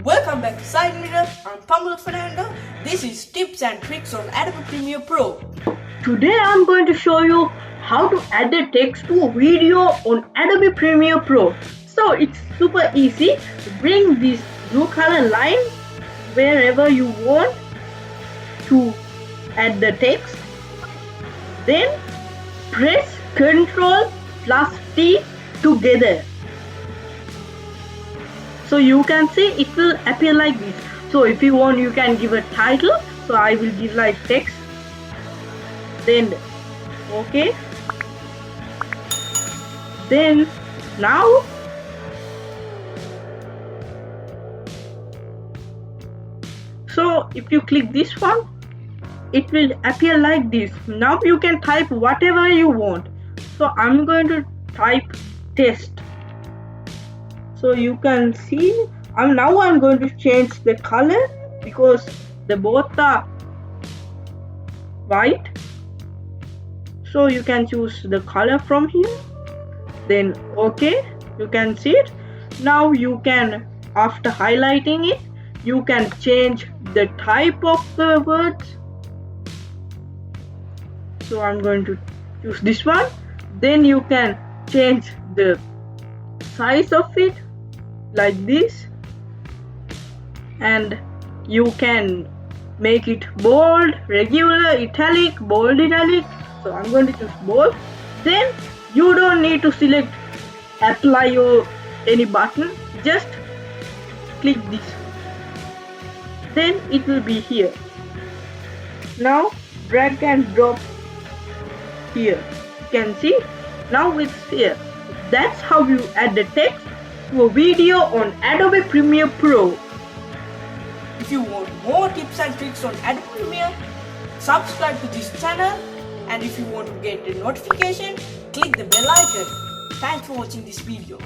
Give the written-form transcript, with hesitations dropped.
Welcome back to Side Mirror. I'm Pamela Fernando. This is tips and tricks on Adobe Premiere Pro. Today I'm going to show you how to add the text to a video on Adobe Premiere Pro. So it's super easy. Bring this blue color line wherever you want to add the text. Then press Ctrl plus T together. So you can see it will appear like this. So if you want, you can give a title. So I will give like text. Then okay. Then now so if you click this one, it will appear like this. Now you can type whatever you want. So I'm going to type test. So you can see I'm going to change the color because they both are white. So you can choose the color from here. Then okay, you can see it. Now you can, after highlighting it, you can change the type of the words. So I'm going to choose this one. Then you can change the size of it like this, and you can make it bold, regular, italic, bold, italic. So I'm going to choose bold. Then you don't need to select apply or any button, just click this, then it will be here. Now drag and drop here. You can see now it's here. That's how you add the text to a video on Adobe Premiere Pro. If you want more tips and tricks on Adobe Premiere, subscribe to this channel, and if you want to get a notification, click the bell icon. Thanks for watching this video.